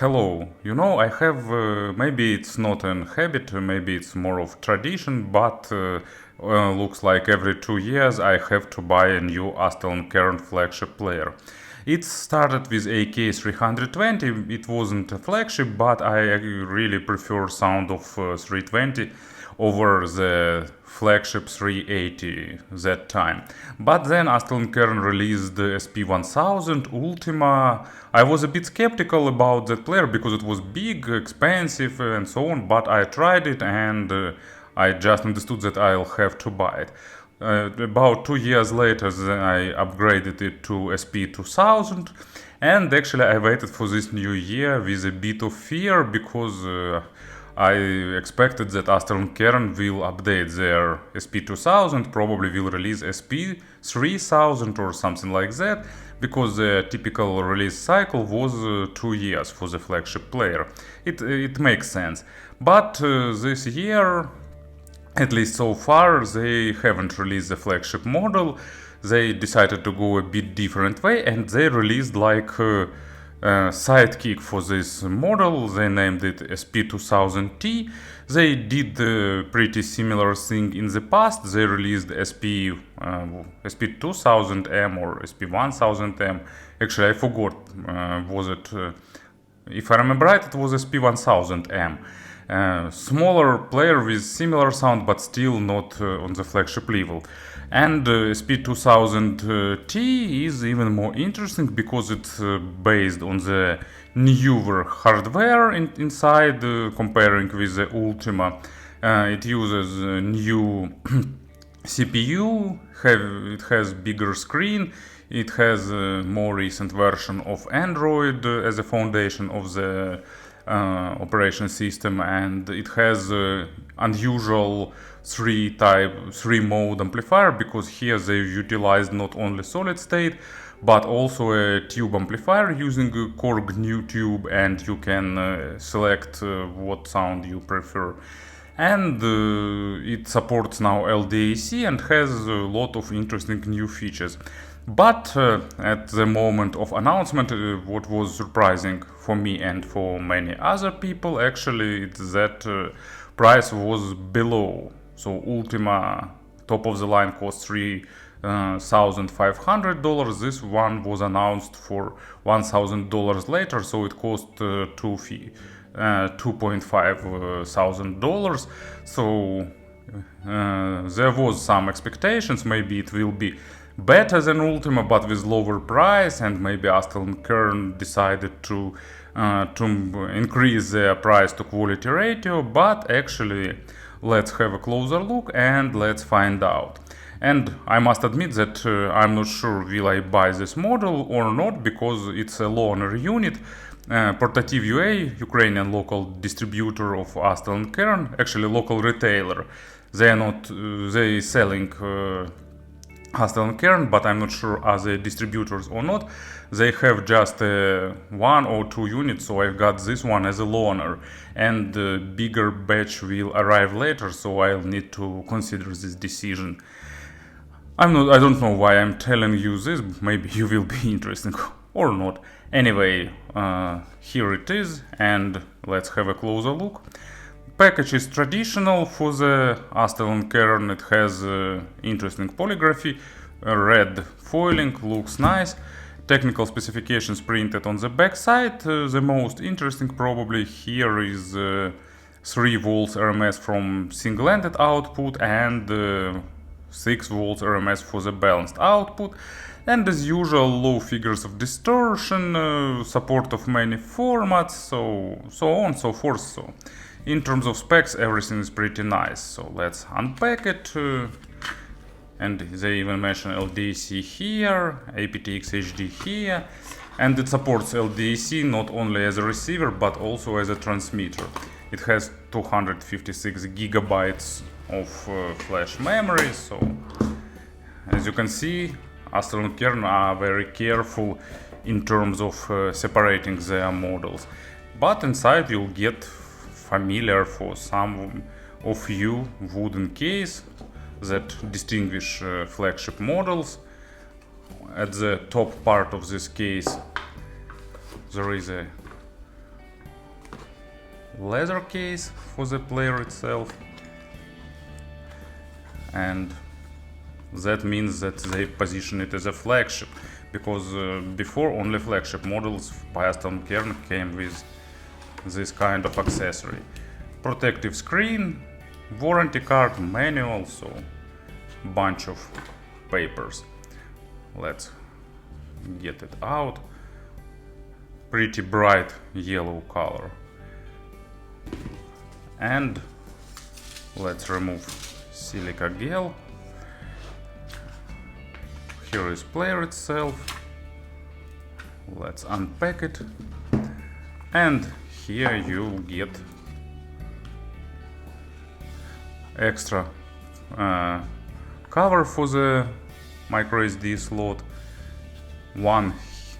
Hello, I have, maybe it's not an habit, maybe it's more of tradition, but looks like every 2 years I have to buy a new Astell&Kern flagship player. It started with AK320, it wasn't a flagship, but I really prefer sound of 320 over the flagship 380 that time. But then Astell&Kern released the SP1000 Ultima. I was a bit skeptical about that player because it was big, expensive and so on, but I tried it and I just understood that I'll have to buy it. About 2 years later, I upgraded it to SP2000, and actually I waited for this new year with a bit of fear because I expected that Astell&Kern will update their SP2000, probably will release SP3000 or something like that, because the typical release cycle was 2 years for the flagship player. It makes sense. But this year, at least so far, they haven't released the flagship model. They decided to go a bit different way, and they released like sidekick for this model. They named it SP2000T. They did a pretty similar thing in the past. They released SP2000M or SP1000M. Actually, I forgot. Was it? If I remember right, it was SP1000M. Smaller player with similar sound, but still not on the flagship level. And SP2000T is even more interesting because it's based on the newer hardware inside, comparing with the Ultima. It uses a new CPU, it has bigger screen, it has a more recent version of Android as a foundation of the operation system, and it has unusual three mode amplifier, because here they utilized not only solid state but also a tube amplifier using a Korg new tube, and you can select what sound you prefer. And it supports now LDAC and has a lot of interesting new features. But at the moment of announcement, what was surprising for me and for many other people, actually, it's that price was below. So Ultima top of the line cost $3,500. This one was announced for $1,000 later, so it cost $2,500. So there was some expectations. Maybe it will be better than Ultima, but with lower price, and maybe Astell&Kern decided to increase their price to quality ratio. But actually, let's have a closer look and let's find out. And I must admit that I'm not sure will I buy this model or not, because it's a loaner unit. Porta.Fi, Ukrainian local distributor of Astell&Kern, actually local retailer. They are not they selling Astell&Kern, but I'm not sure are they distributors or not. They have just 1 or 2 units, so I've got this one as a loaner, and the bigger batch will arrive later, so I'll need to consider this decision. I don't know why I'm telling you this. Maybe you will be interested or not. Anyway, here it is, and let's have a closer look. Package is traditional for the Astell&Kern. It has interesting polygraphy, red foiling, looks nice. Technical specifications printed on the back side. The most interesting probably here is 3 volts RMS from single-ended output and 6 volts RMS for the balanced output. And as usual, low figures of distortion, support of many formats, so on, so forth. So in terms of specs, everything is pretty nice. So let's unpack it. And they even mention LDAC here, aptX HD here. And it supports LDAC not only as a receiver, but also as a transmitter. It has 256 gigabytes of flash memory. So as you can see, Astell&Kern are very careful in terms of separating their models. But inside you'll get familiar for some of you wooden case that distinguish flagship models. At the top part of this case there is a leather case for the player itself, and that means that they position it as a flagship, because before only flagship models by Astell&Kern came with this kind of accessory. Protective screen, warranty card, manual, so bunch of papers. Let's get it out. Pretty bright yellow color. And let's remove silica gel. Here is player itself. Let's unpack it. And here you get extra cover for the microSD slot. One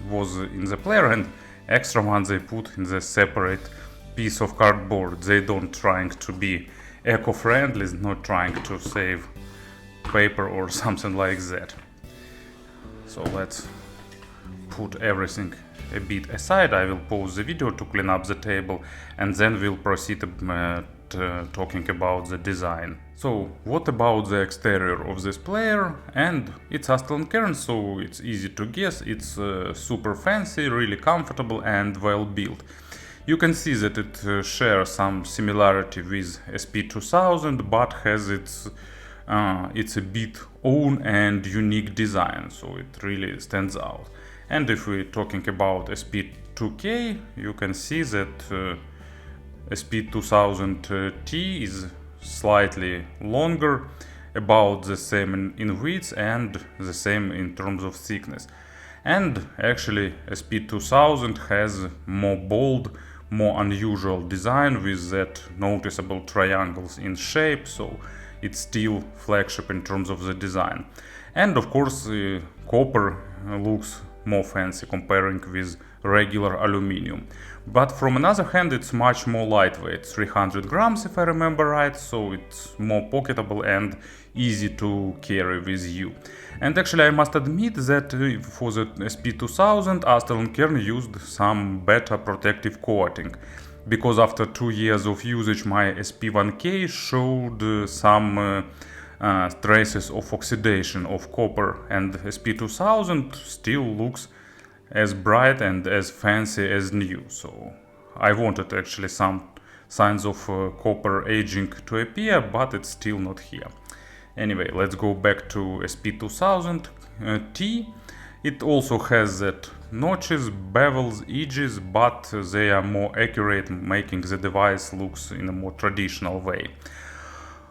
was in the player and extra one they put in the separate piece of cardboard. They don't trying to be eco-friendly, not trying to save paper or something like that. So let's put everything a bit aside. I will pause the video to clean up the table, and then we'll proceed talking about the design. So what about the exterior of this player? And it's Astell&Kern, so it's easy to guess. It's super fancy, really comfortable and well built. You can see that it shares some similarity with SP2000, but has its a bit own and unique design, so it really stands out. And if we're talking about SP2K, you can see that SP2000T is slightly longer, about the same in width and the same in terms of thickness. And actually SP2000 has more bold, more unusual design with that noticeable triangles in shape, so it's still flagship in terms of the design. And of course copper looks more fancy comparing with regular aluminum. But from another hand, it's much more lightweight, 300 grams if I remember right, so it's more pocketable and easy to carry with you. And actually I must admit that for the SP2000 Astell&Kern used some better protective coating, because after 2 years of usage my SP1K showed some traces of oxidation of copper, and SP2000 still looks as bright and as fancy as new. So I wanted actually some signs of copper aging to appear, but it's still not here. Anyway, let's go back to SP2000T. It also has that notches, bevels, edges, but they are more accurate, making the device looks in a more traditional way.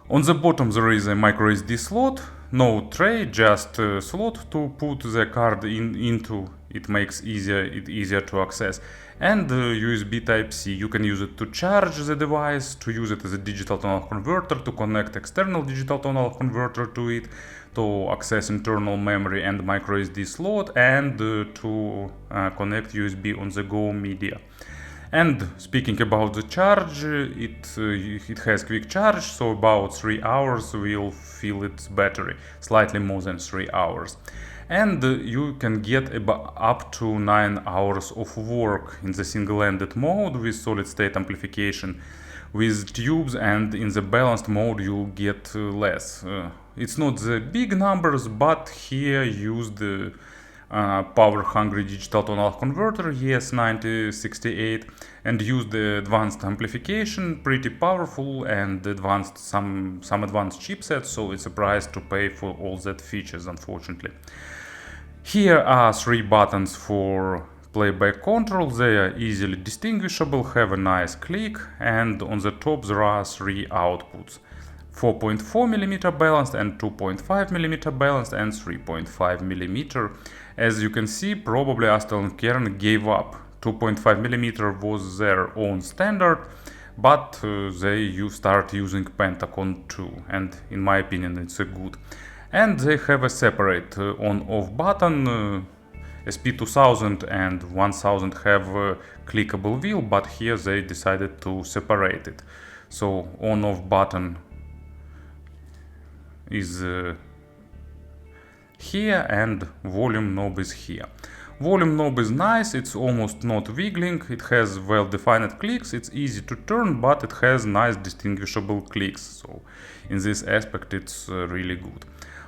On the bottom there is a microSD slot, no tray, just a slot to put the card into. It makes it easier to access. And USB Type-C, you can use it to charge the device, to use it as a digital to analog converter, to connect external digital to analog converter to it, to access internal memory and microSD slot, and to connect USB on the go media. And speaking about the charge, it has quick charge, so about 3 hours will fill its battery, slightly more than 3 hours. And you can get up to 9 hours of work in the single-ended mode with solid-state amplification. With tubes and in the balanced mode you'll get less. It's not the big numbers, but here use the power-hungry digital to analog converter ES9068 and use the advanced amplification, pretty powerful and advanced, some advanced chipsets, so it's a price to pay for all that features, unfortunately. Here are 3 buttons for playback control. They are easily distinguishable, have a nice click, and on the top there are 3 outputs: 4.4mm balanced and 2.5mm balanced and 3.5mm. As you can see, probably Astell&Kern gave up. 2.5mm was their own standard, but they start using Pentacon 2, and in my opinion it's a good. And they have a separate on-off button. SP2000 and 1000 have a clickable wheel, but here they decided to separate it. So on-off button is here and volume knob is here. Volume knob is nice, it's almost not wiggling, it has well-defined clicks, it's easy to turn, but it has nice distinguishable clicks, so in this aspect it's really good.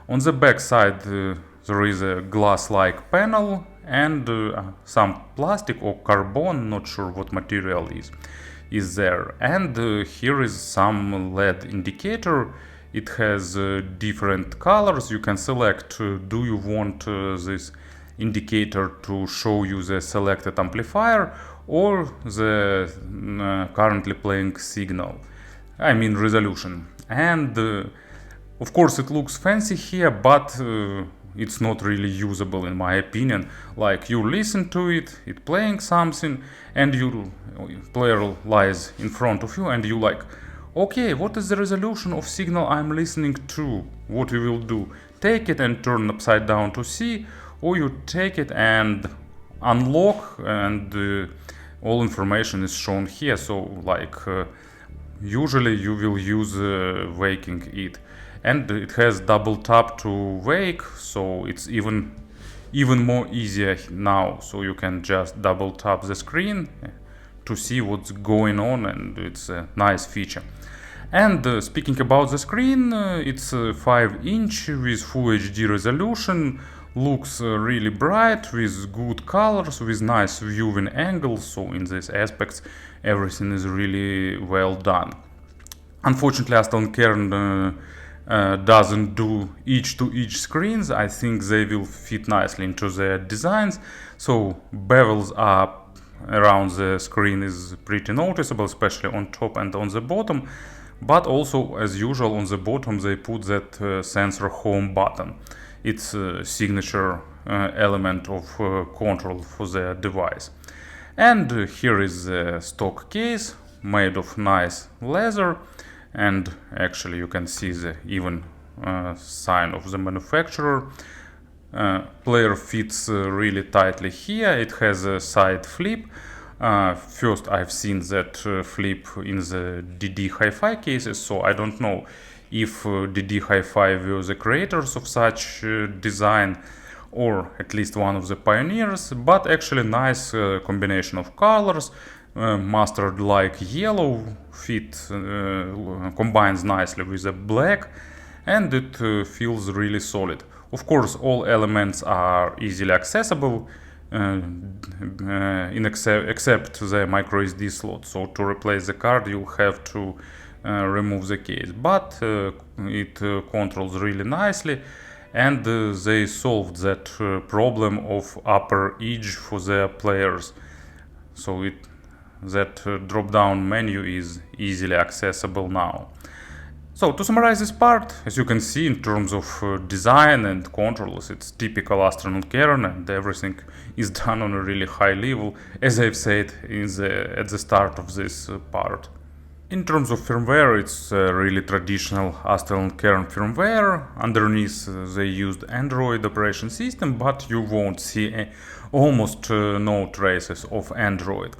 On the back side there is a glass-like panel and some plastic or carbon, not sure what material is there. And here is some LED indicator. It has different colors. You can select do you want this indicator to show you the selected amplifier or the currently playing signal, I mean resolution. And of course it looks fancy here, but it's not really usable in my opinion. Like you listen to it, it playing something, and your player lies in front of you and you like, okay, what is the resolution of signal I'm listening to? What you will do? Take it and turn upside down to see, or you take it and unlock and all information is shown here. So like usually you will use waking it, and it has double tap to wake, so it's even more easier now. So you can just double tap the screen to see what's going on, and it's a nice feature. And speaking about the screen, it's 5-inch with Full HD resolution, looks really bright with good colors, with nice viewing angles, so in these aspects everything is really well done. Unfortunately, Astell&Kern doesn't do each screens. I think they will fit nicely into their designs, so bevels are around the screen is pretty noticeable, especially on top and on the bottom. But also, as usual, on the bottom they put that sensor home button. It's a signature element of control for the device. And here is the stock case made of nice leather, and actually you can see the even sign of the manufacturer. Player fits really tightly here. It has a side flip. First I've seen that flip in the DD Hi-Fi cases, so I don't know if DD Hi-Fi were the creators of such design, or at least one of the pioneers, but actually nice combination of colors, mustard like yellow fit combines nicely with the black, and it feels really solid. Of course, all elements are easily accessible, except the micro SD slot. So to replace the card you have to remove the case, but it controls really nicely, and they solved that problem of upper edge for their players. So that drop-down menu is easily accessible now. So to summarize this part, as you can see, in terms of design and controls, it's typical Astell&Kern, and everything is done on a really high level, as I've said at the start of this part. In terms of firmware, it's really traditional Astell&Kern firmware. Underneath they used Android operation system, but you won't see almost no traces of Android.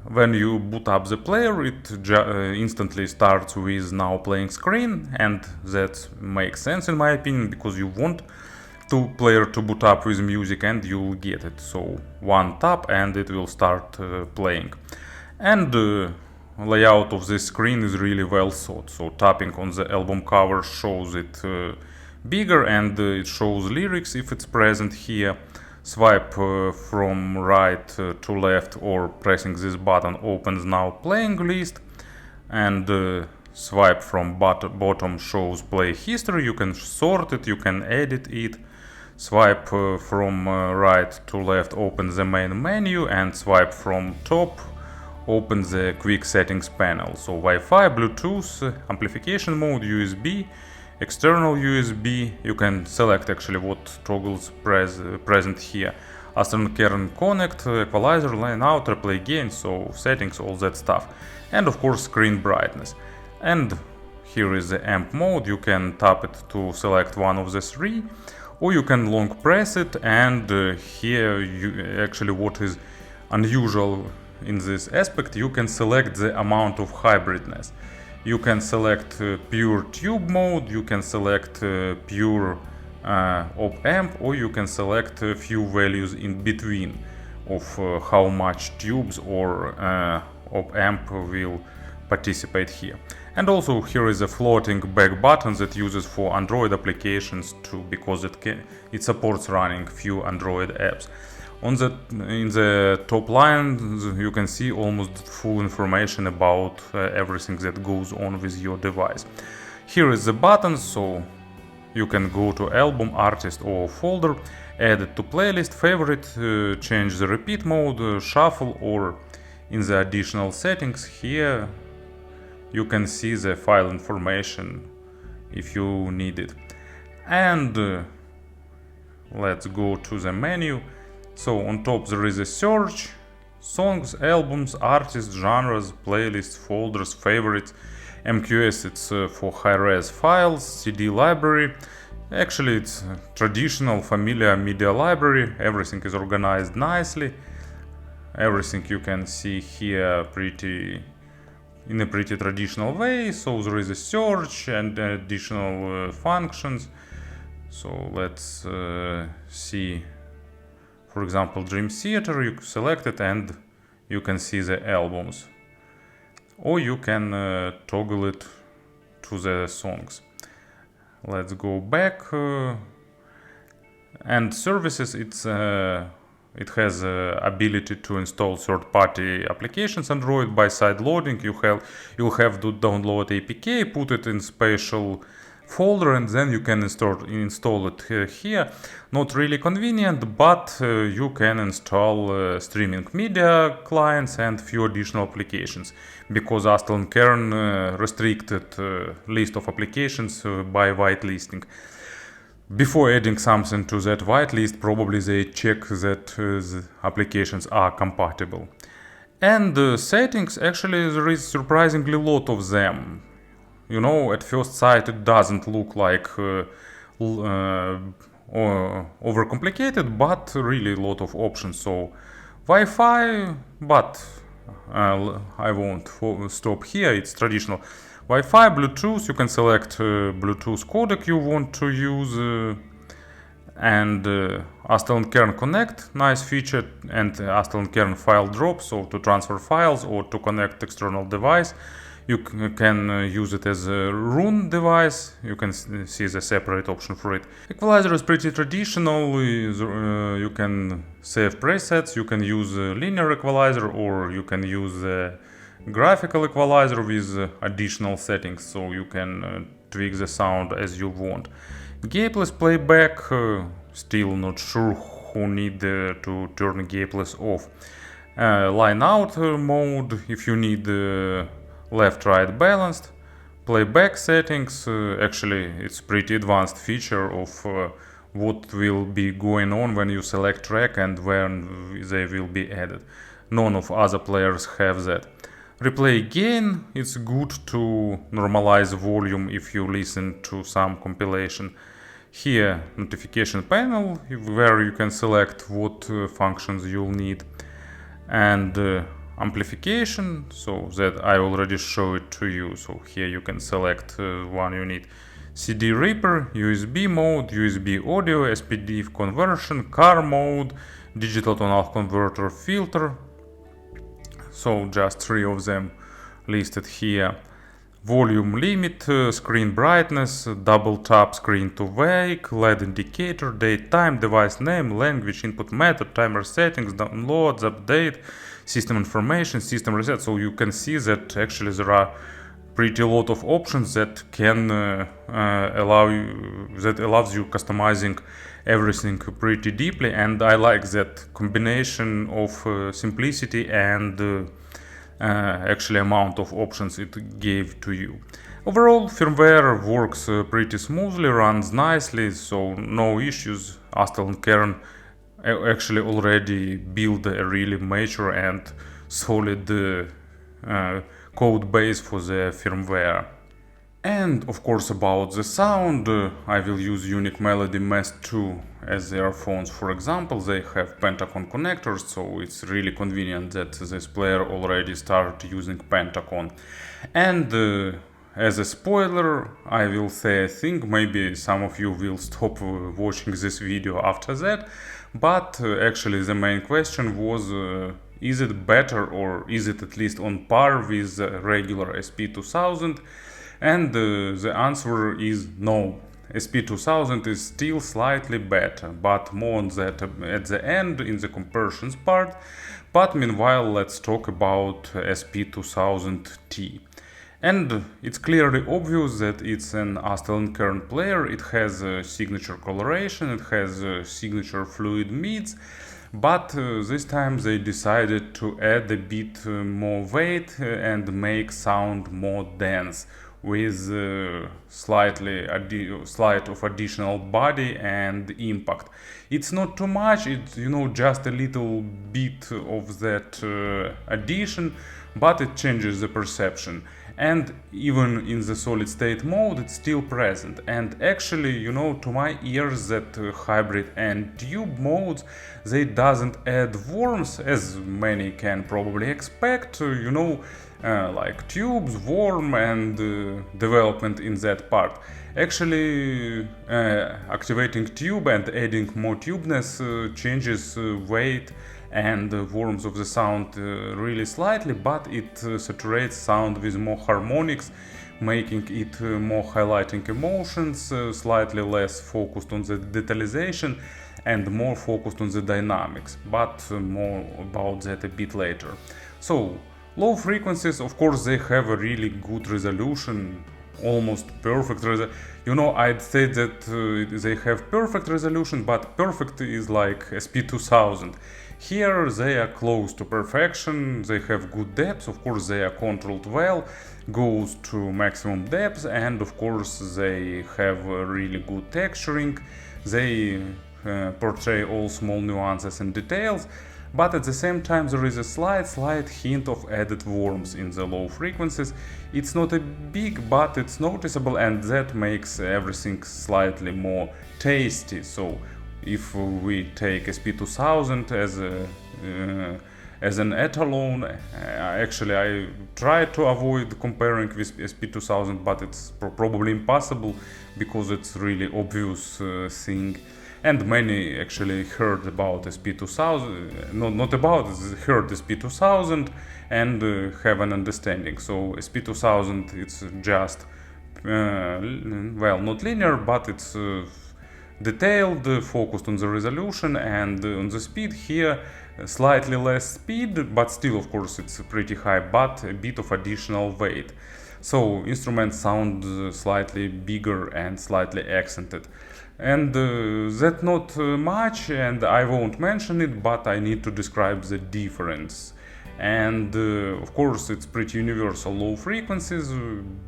When you boot up the player, it instantly starts with now playing screen, and that makes sense in my opinion, because you want the player to boot up with music and you'll get it. So one tap and it will start playing. And layout of this screen is really well thought. So tapping on the album cover shows it bigger, and it shows lyrics if it's present here. Swipe from right to left, or pressing this button opens now playing list, and swipe from bottom shows play history. You can sort it, you can edit it. Swipe from right to left opens the main menu, and swipe from top opens the quick settings panel. So Wi-Fi, Bluetooth, amplification mode, USB, external USB. You can select actually what toggles present here. Astell&Kern Connect, equalizer, line out, replay gain, so settings, all that stuff. And of course screen brightness. And here is the amp mode. You can tap it to select one of the three, or you can long press it, and here actually what is unusual in this aspect, you can select the amount of hybridness. You can select pure tube mode, you can select pure op amp, or you can select a few values in between of how much tubes or op amp will participate here. And also here is a floating back button that uses for Android applications too, because it supports running few Android apps. In the top line you can see almost full information about everything that goes on with your device. Here is the button, so you can go to album, artist or folder, add it to playlist, favorite, change the repeat mode, shuffle, or in the additional settings here you can see the file information if you need it. And let's go to the menu. So on top there is a search, songs, albums, artists, genres, playlists, folders, favorites. MQS, it's for high-res files, CD library. Actually it's traditional familiar media library, everything is organized nicely. Everything you can see here in a pretty traditional way. So there is a search and additional functions. So let's see, for example, Dream Theater. You select it and you can see the albums, or you can toggle it to the songs. Let's go back, and services, it has ability to install third-party applications Android by side loading. You'll have to download APK, put it in special folder, and then you can install it here. Not really convenient, but you can install streaming media clients and few additional applications, because Astell&Kern restricted list of applications by whitelisting. Before adding something to that whitelist, probably they check that the applications are compatible. And settings, actually there is surprisingly a lot of them. You know, at first sight it doesn't look like overcomplicated, but really a lot of options. So Wi-Fi, but I won't stop here, it's traditional. Wi-Fi, Bluetooth, you can select Bluetooth codec you want to use, and Astell&Kern Connect, nice feature, and Astell&Kern File Drop, so to transfer files or to connect external device. You can use it as a run device, you can see the separate option for it. Equalizer is pretty traditional, you can save presets, you can use a linear equalizer, or you can use a graphical equalizer with additional settings, so you can tweak the sound as you want. Gapeless playback, still not sure who need to turn gapeless off. Line out mode, if you need left-right balanced. Playback settings, actually it's pretty advanced feature of what will be going on when you select track and when they will be added. None of other players have that. Replay gain, it's good to normalize volume if you listen to some compilation. Here, notification panel, where you can select what functions you'll need. And amplification, so that I already show it to you. So here you can select one you need. CD Reaper, USB mode, USB audio, SPD conversion, car mode, digital tonal converter, filter. So just 3 of them listed here. Volume limit, screen brightness, double tap screen to wake, LED indicator, date, time, device name, language, input method, timer settings, downloads, update, system information, system reset. So you can see that actually there are pretty a lot of options that can allows you customizing everything pretty deeply, and I like that combination of simplicity and actually amount of options it gave to you. Overall, firmware works pretty smoothly, runs nicely, so no issues. Astell&Kern actually already built a really mature and solid code base for the firmware. And of course about the sound, I will use Unique Melody Mesh 2 as the earphones. For example, they have Pentacon connectors, so it's really convenient that this player already started using Pentacon. And as a spoiler, I will say a thing, maybe some of you will stop watching this video after that, but actually the main question was, is it better or is it at least on par with the regular SP2000? And the answer is no. SP2000 is still slightly better, but more on that at the end in the comparisons part. But meanwhile, let's talk about SP2000T. And it's clearly obvious that it's an Astell&Kern player. It has a signature coloration, it has a signature fluid mids, but this time they decided to add a bit more weight and make sound more dense with slight of additional body and impact. It's not too much, it's just a little bit of that addition, but it changes the perception. And even in the solid state mode it's still present. And actually, to my ears, that hybrid and tube modes, they doesn't add warmth as many can probably expect, like tubes, warm and development in that part. Actually, activating tube and adding more tubeness changes weight and warmth of the sound really slightly, but it saturates sound with more harmonics, making it more highlighting emotions, slightly less focused on the detalization and more focused on the dynamics, but more about that a bit later. So, low frequencies, of course, they have a really good resolution, almost perfect I'd say that they have perfect resolution, but perfect is like SP2000. Here they are close to perfection, they have good depth, of course they are controlled well, goes to maximum depth, and of course they have really good texturing, they portray all small nuances and details, but at the same time there is a slight hint of added warmth in the low frequencies. It's not a big, but it's noticeable, and that makes everything slightly more tasty. So if we take SP2000 as an etalon, actually I try to avoid comparing with SP2000, but it's probably impossible because it's really obvious thing. And many actually heard about SP2000, heard SP2000 and have an understanding. So SP2000, it's just, not linear, but it's detailed, focused on the resolution and on the speed. Here slightly less speed, but still of course it's pretty high, but a bit of additional weight. So instruments sound slightly bigger and slightly accented. And that's not much, and I won't mention it, but I need to describe the difference. And of course it's pretty universal low frequencies,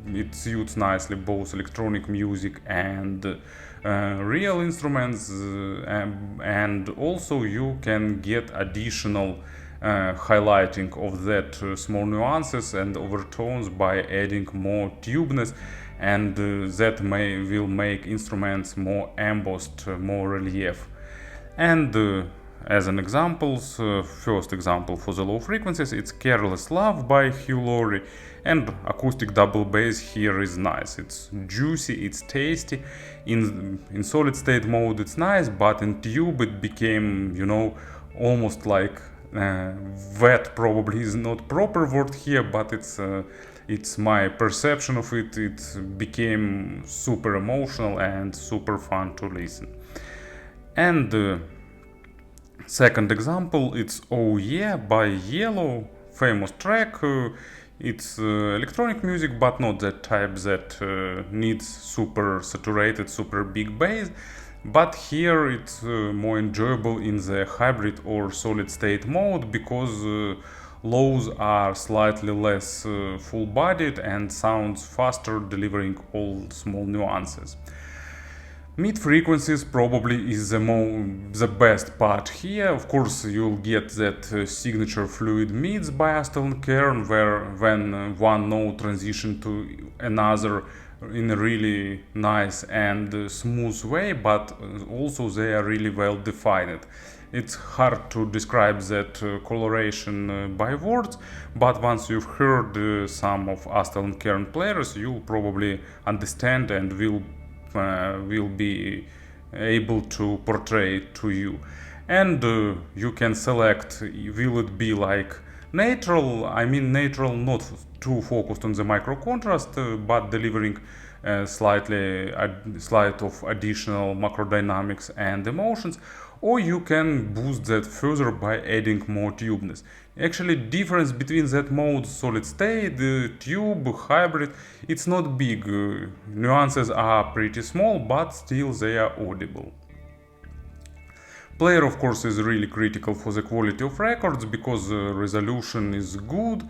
it suits nicely both electronic music and real instruments, and also you can get additional highlighting of that small nuances and overtones by adding more tubeness, and that will make instruments more embossed, more relief. And as an example, first example for the low frequencies, it's Careless Love by Hugh, Laurie, and acoustic double bass here is nice. It's juicy, it's tasty. In solid state mode it's nice, but in tube it became, almost like wet. Probably is not proper word here, but it's my perception of it. It became super emotional and super fun to listen. And second example, it's Oh Yeah by Yello, famous track. It's electronic music, but not that type that needs super saturated, super big bass. But here it's more enjoyable in the hybrid or solid state mode, because lows are slightly less full-bodied and sounds faster, delivering all small nuances. Mid frequencies probably is the best part here. Of course, you'll get that signature fluid mids by Astell&Kern, where when one note transition to another in a really nice and smooth way, but also they are really well defined. It's hard to describe that coloration by words, but once you've heard some of Astell&Kern players, you'll probably understand and will be able to portray it to you. And you can select, will it be like neutral? I mean neutral, not too focused on the micro contrast, but delivering slight of additional macro dynamics and emotions, or you can boost that further by adding more tubeness. Actually, difference between that modes, solid state, tube, hybrid, it's not big. Nuances are pretty small, but still they are audible. Player, of course, is really critical for the quality of records, because resolution is good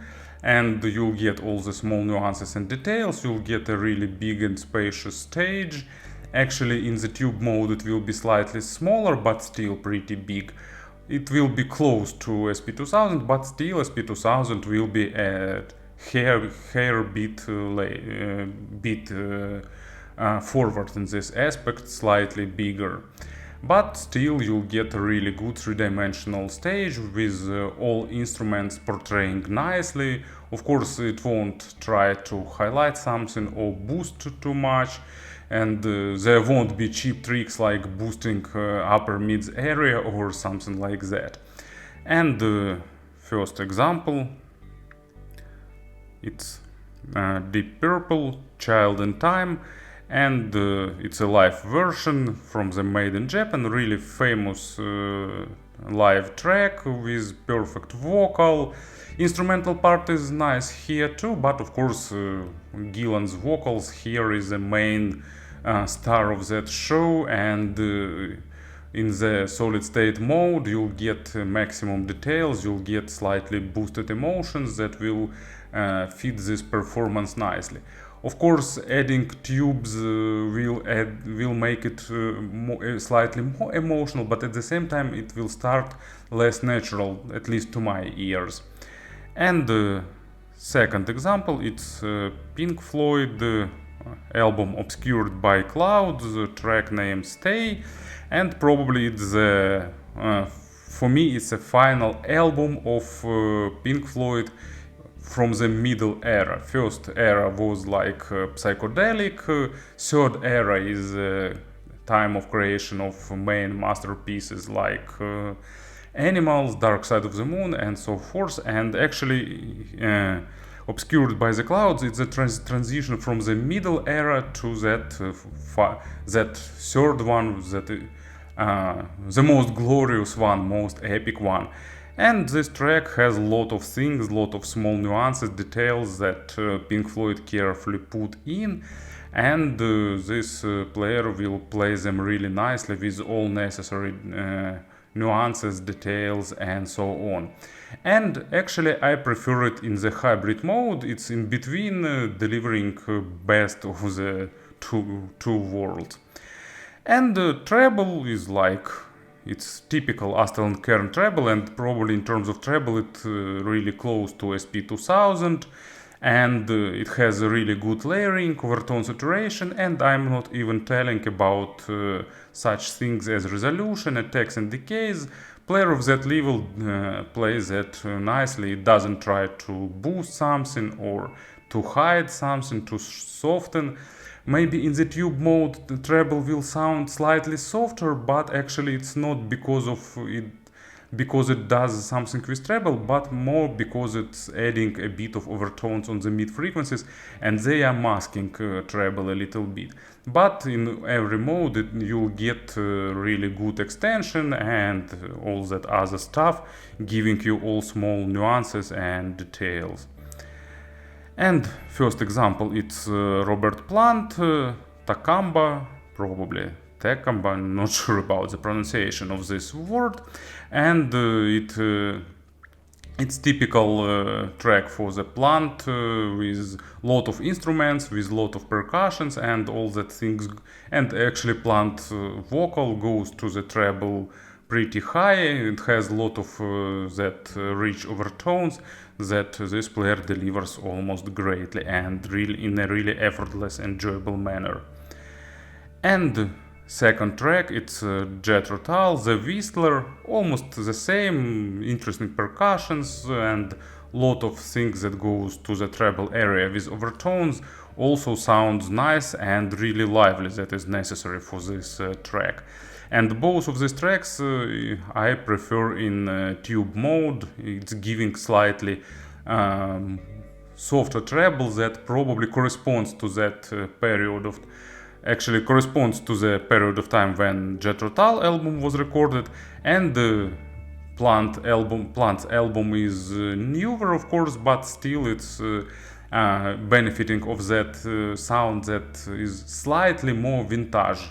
and you'll get all the small nuances and details. You'll get a really big and spacious stage. Actually, in the tube mode it will be slightly smaller, but still pretty big. It will be close to SP2000, but still SP2000 will be a hair bit forward in this aspect, slightly bigger. But still you'll get a really good three-dimensional stage with all instruments portraying nicely. Of course, it won't try to highlight something or boost too much, and there won't be cheap tricks like boosting upper mids area or something like that. And first example, it's Deep Purple, Child in Time, and it's a live version from the Made in Japan, really famous live track with perfect vocal. Instrumental part is nice here too, but of course Gillan's vocals here is the main star of that show, and in the solid state mode you'll get maximum details, you'll get slightly boosted emotions that will fit this performance nicely. Of course, adding tubes will make it slightly more emotional, but at the same time it will start less natural, at least to my ears. And second example, it's Pink Floyd album Obscured by Clouds, track name Stay, and probably it's for me it's a final album of Pink Floyd from the middle era. First era was like psychedelic, third era is time of creation of main masterpieces like Animals, Dark Side of the Moon, and so forth. And actually Obscured by the Clouds, it's a transition from the middle era to that third one, the most glorious one, most epic one. And this track has a lot of things, a lot of small nuances, details that Pink Floyd carefully put in, and this player will play them really nicely with all necessary nuances, details, and so on. And actually I prefer it in the hybrid mode. It's in between, delivering best of the two worlds. And treble is like, it's typical Astell&Kern treble, and probably in terms of treble it's really close to SP2000, and it has a really good layering, overtone saturation, and I'm not even telling about such things as resolution, attacks and decays. Player of that level plays that nicely. It doesn't try to boost something or to hide something, to soften. Maybe in the tube mode the treble will sound slightly softer, but actually it's not because it does something with treble, but more because it's adding a bit of overtones on the mid frequencies, and they are masking treble a little bit. But in every mode you'll get really good extension and all that other stuff, giving you all small nuances and details. And first example, it's Robert Plant, Takamba, probably Takamba, I'm not sure about the pronunciation of this word, and it's typical track for the Plant with lot of instruments, with lot of percussions and all that things, and actually Plant vocal goes to the treble pretty high. It has a lot of that rich overtones that this player delivers almost greatly and really in a really effortless, enjoyable manner. And second track, it's Jethro Tull, the Whistler, almost the same, interesting percussions and lot of things that goes to the treble area with overtones, also sounds nice and really lively, that is necessary for this track. And both of these tracks I prefer in tube mode. It's giving slightly softer treble that probably corresponds to that period of corresponds to the period of time when Jethro Tull album was recorded, and the Plant's album is newer, of course, but still it's benefiting of that sound that is slightly more vintage.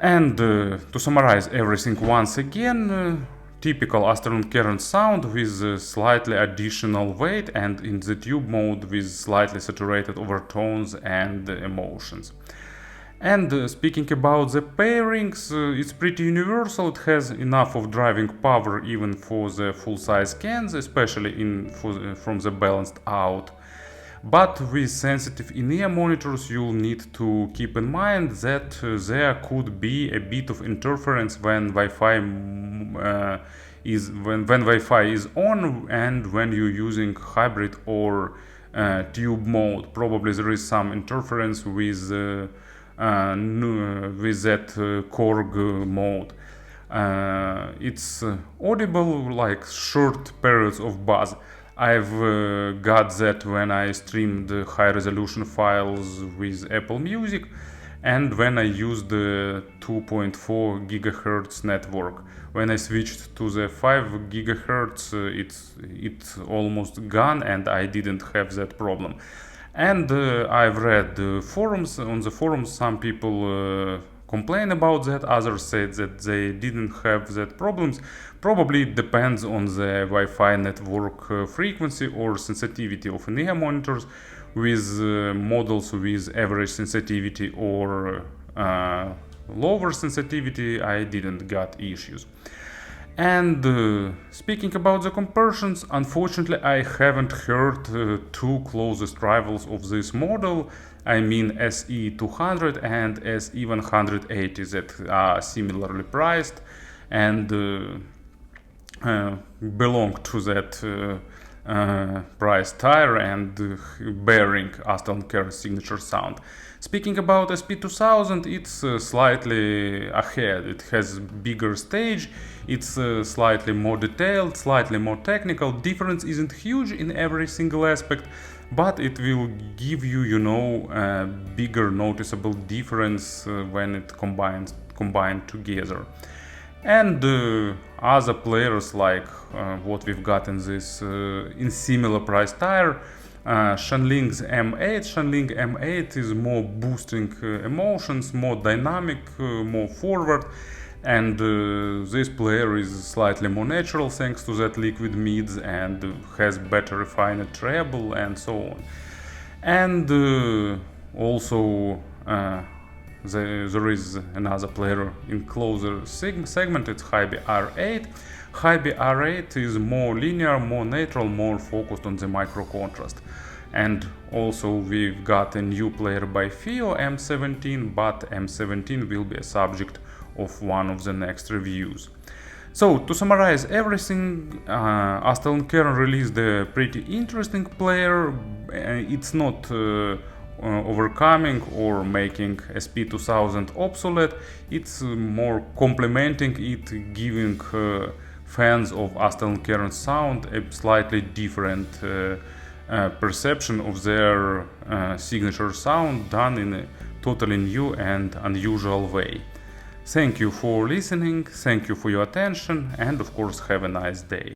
And to summarize everything once again, typical Astell&Kern sound with slightly additional weight, and in the tube mode with slightly saturated overtones and emotions. And speaking about the pairings, it's pretty universal. It has enough of driving power even for the full-size cans, especially from the balanced out. But with sensitive in-ear monitors, you'll need to keep in mind that there could be a bit of interference when Wi-Fi is on and when you're using hybrid or tube mode. Probably there is some interference with that Korg mode. It's audible, like short periods of buzz. I've got that when I streamed high resolution files with Apple Music and when I used the 2.4 GHz network. When I switched to the 5 GHz, it's almost gone and I didn't have that problem. And I've read forums. On the forums, some people complain about that, others said that they didn't have that problems. Probably it depends on the Wi-Fi network frequency or sensitivity of in-ear monitors. With models with average sensitivity or lower sensitivity, I didn't got issues. And speaking about the comparisons, unfortunately I haven't heard two closest rivals of this model. I mean SE200 and SE180 that are similarly priced and belong to that price tier and bearing Astell&Kern signature sound. Speaking about SP2000, it's slightly ahead. It has bigger stage, it's slightly more detailed, slightly more technical. Difference isn't huge in every single aspect, but it will give you, a bigger noticeable difference when it combined together. And other players like what we've got in this in similar price tier, Shanling's M8. Shanling M8 is more boosting emotions, more dynamic, more forward, and this player is slightly more natural thanks to that liquid mids and has better refined treble and so on. And also there is another player in closer segment, it's Hibi R8. Hibi R8 is more linear, more natural, more focused on the micro contrast. And also we've got a new player by Fio, M17, but M17 will be a subject of one of the next reviews. So to summarize everything, Astell&Kern released a pretty interesting player. It's not overcoming or making SP2000 obsolete, it's more complementing it, giving fans of Astell&Kern sound a slightly different perception of their signature sound done in a totally new and unusual way. Thank you for listening, thank you for your attention, and of course have a nice day.